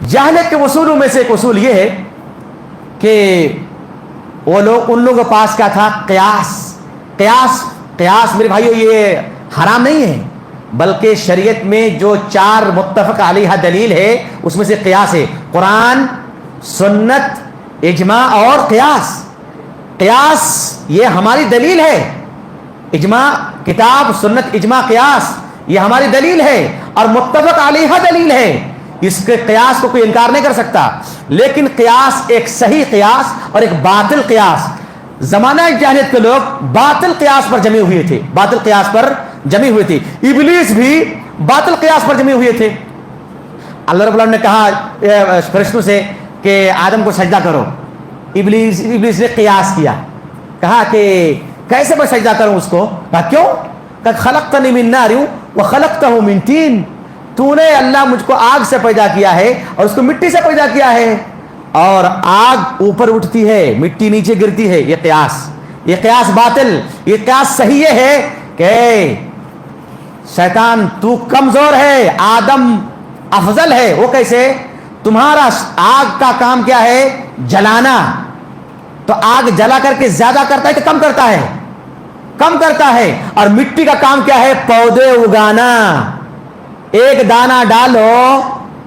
جہالت کے اصولوں میں سے ایک اصول یہ ہے کہ وہ لوگ ان لوگوں کے پاس کیا تھا؟ قیاس. قیاس قیاس میرے بھائیو یہ حرام نہیں ہے، بلکہ شریعت میں جو 4 متفق علیہ دلیل ہے اس میں سے قیاس ہے. قرآن، سنت، اجماع اور قیاس. قیاس یہ ہماری دلیل ہے. اجماع، کتاب، سنت، اجماع، قیاس یہ ہماری دلیل ہے اور متفق علیہ دلیل ہے. اس کے قیاس کو کوئی انکار نہیں کر سکتا. لیکن قیاس ایک صحیح قیاس اور ایک باطل قیاس. زمانہ جاہلیت کے لوگ باطل قیاس پر جمے ہوئے تھے، باطل قیاس پر جمے ہوئے تھے. ابلیس بھی باطل قیاس پر جمے ہوئے تھے. اللہ رب العالمین نے کہا فرشتوں سے کہ آدم کو سجدہ کرو. ابلیس نے قیاس کیا، کہا کہ کیسے میں سجدہ کروں اس کو؟ کہا کیوں؟ کہ خلقتنی من نار وخلقتہ من طین. تو نے اللہ مجھ کو آگ سے پیدا کیا ہے اور اس کو مٹی سے پیدا کیا ہے، اور آگ اوپر اٹھتی ہے، مٹی نیچے گرتی ہے. یہ قیاس باطل. یہ قیاس صحیح ہے کہ شیطان تو کمزور ہے، آدم افضل ہے. وہ کیسے؟ تمہارا آگ کا کام کیا ہے؟ جلانا. تو آگ جلا کر کے زیادہ کرتا ہے کہ کم کرتا ہے؟ کم کرتا ہے. اور مٹی کا کام کیا ہے؟ پودے اگانا. ایک دانہ ڈالو،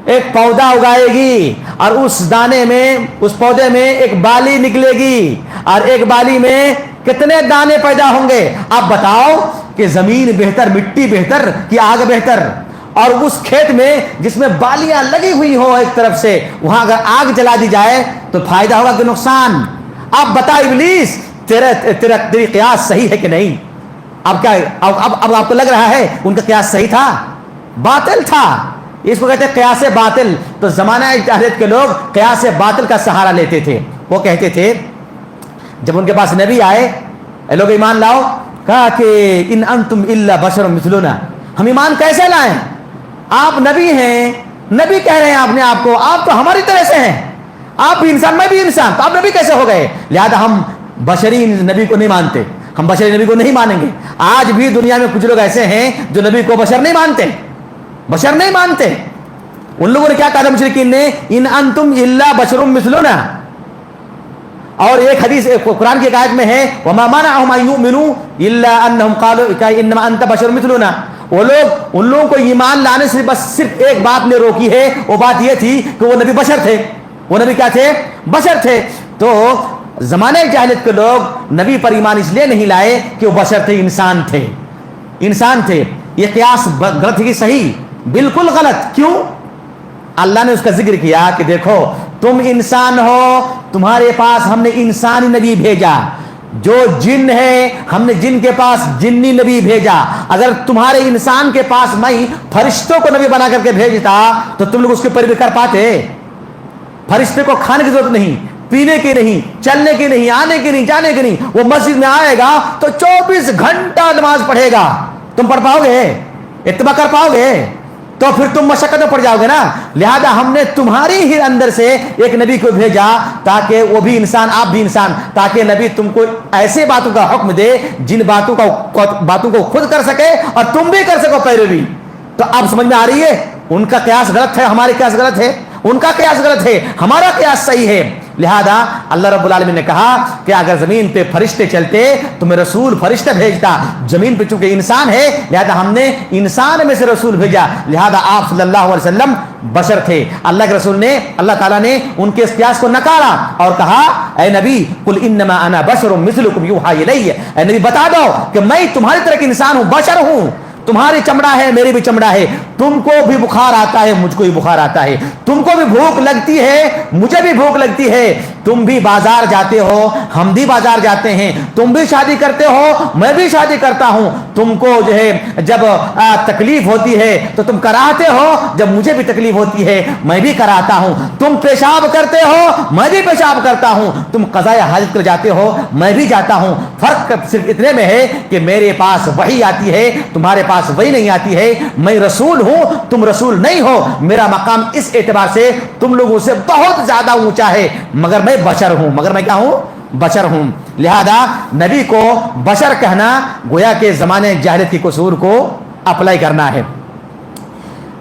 ایک پودا اگائے گی اور اس دانے میں، اس پودے میں ایک بالی نکلے گی اور ایک بالی میں کتنے دانے پیدا ہوں گے؟ آپ بتاؤ کہ زمین بہتر، مٹی بہتر کہ آگ بہتر؟ اور اس کھیت میں جس میں بالیاں لگی ہوئی ہو ایک طرف سے، وہاں اگر آگ جلا دی جائے تو فائدہ ہوگا کہ نقصان؟ آپ بتا ابلیس، تیری قیاس صحیح ہے کہ نہیں؟ اب کیا اب آپ کو لگ رہا ہے ان کا قیاس صحیح تھا؟ باطل تھا. اس کو کہتے ہیں قیاس باطل. تو زمانہ جاہلیت کے لوگ قیاس باطل کا سہارا لیتے تھے. وہ کہتے تھے جب ان کے پاس نبی آئے، اے لوگ ایمان لاؤ، کہا کہ ان انتم الا بشر مثلنا. ہم ایمان کیسے لائیں؟ آپ نبی ہیں، نبی کہہ رہے ہیں اپنے آپ کو، آپ تو ہماری طرح سے ہیں، آپ بھی انسان میں بھی انسان، تو آپ نبی کیسے ہو گئے؟ لہذا ہم بشری نبی کو نہیں مانتے، ہم بشری نبی کو نہیں مانیں گے. آج بھی دنیا میں کچھ لوگ ایسے ہیں جو نبی کو بشر نہیں مانتے، بشر نہیں مانتے. ان لوگوں نے کیا کہا تھا مشرکین نے؟ ان انتم الا بشر مثلنا. اور ایک حدیث قرآن کی ایک آیت میں ہے وما منعهم ان يؤمنوا الا انهم قالوا انما انت بشر مثلنا. وہ لوگ، ان لوگوں کو ایمان لانے سے بس صرف ایک بات نے روکی ہے، وہ بات یہ تھی کہ وہ نبی بشر تھے. وہ نبی کیا تھے؟ بشر تھے. تو زمانے جاہلیت کے لوگ نبی پر ایمان اس لیے نہیں لائے کہ وہ بشر تھے، انسان تھے، انسان تھے. یہ قیاس غلط ہے کہ صحیح؟ بالکل غلط. کیوں؟ اللہ نے اس کا ذکر کیا کہ دیکھو تم انسان ہو، تمہارے پاس ہم نے انسانی نبی بھیجا. جو جن ہے ہم نے جن کے پاس جنی نبی بھیجا. اگر تمہارے انسان کے پاس میں فرشتوں کو نبی بنا کر کے بھیجتا تو تم لوگ اس کے پیروی کر پاتے؟ فرشتے کو کھانے کی ضرورت نہیں، پینے کی نہیں، چلنے کی نہیں، آنے کی نہیں، جانے کی نہیں. وہ مسجد میں آئے گا تو 24 گھنٹہ نماز پڑھے گا. تم پڑھ پاؤ گے؟ اتباع کر پاؤ گے؟ تو پھر تم مشقت میں پڑ جاؤ گے نا. لہذا ہم نے تمہاری ہی اندر سے ایک نبی کو بھیجا تاکہ وہ بھی انسان، آپ بھی انسان، تاکہ نبی تم کو ایسے باتوں کا حکم دے جن باتوں کو خود کر سکے اور تم بھی کر سکو پیروی. تو اب سمجھ میں آ رہی ہے ان کا قیاس غلط ہے، ہمارے قیاس غلط ہے. ان کا قیاس غلط ہے، ہمارا قیاس صحیح ہے. لہذا اللہ رب العالمین نے کہا کہ اگر زمین پہ فرشتے چلتے تو میں رسول فرشتہ بھیجتا. زمین پہ چونکہ انسان ہے لہذا ہم نے انسان میں سے رسول بھیجا. لہذا آپ صلی اللہ علیہ وسلم بشر تھے. اللہ کے رسول نے، اللہ تعالیٰ نے ان کے اس قیاس کو نکارا اور کہا اے نبی قل انما انا بشر مثلکم یوحی الی. اے نبی بتا دو کہ میں تمہاری طرح کے انسان ہوں، بشر ہوں. تمہاری چمڑا ہے، میری بھی چمڑا ہے. تم کو بھی بخار آتا ہے، مجھ کو بھی بخار آتا ہے. تم کو بھی بھوک لگتی ہے، مجھے بھی بھوک لگتی ہے. تم بھی بازار جاتے ہو، ہم بھی بازار جاتے ہیں. تم بھی شادی کرتے ہو، میں بھی شادی کرتا ہوں. تم کو جو ہے جب تکلیف ہوتی ہے تو تم کراہتے ہو، جب مجھے بھی تکلیف ہوتی ہے میں بھی کراتا ہوں. تم پیشاب کرتے ہو، میں بھی پیشاب کرتا ہوں. تم قضاء حاجت کر جاتے ہو، میں بھی جاتا ہوں. فرق صرف اتنے میں ہے کہ میرے پاس وحی آتی ہے، تمہارے پاس وہی نہیں آتی ہے. میں رسول ہوں، تم رسول نہیں ہو. میرا مقام اس اعتبار سے تم لوگوں سے بہت زیادہ اونچا ہے، مگر میں بشر ہوں. مگر میں کیا ہوں؟ بشر ہوں. لہذا نبی کو بشر کہنا گویا کہ زمانے جاہلیت کی قصور کو اپلائی کرنا ہے.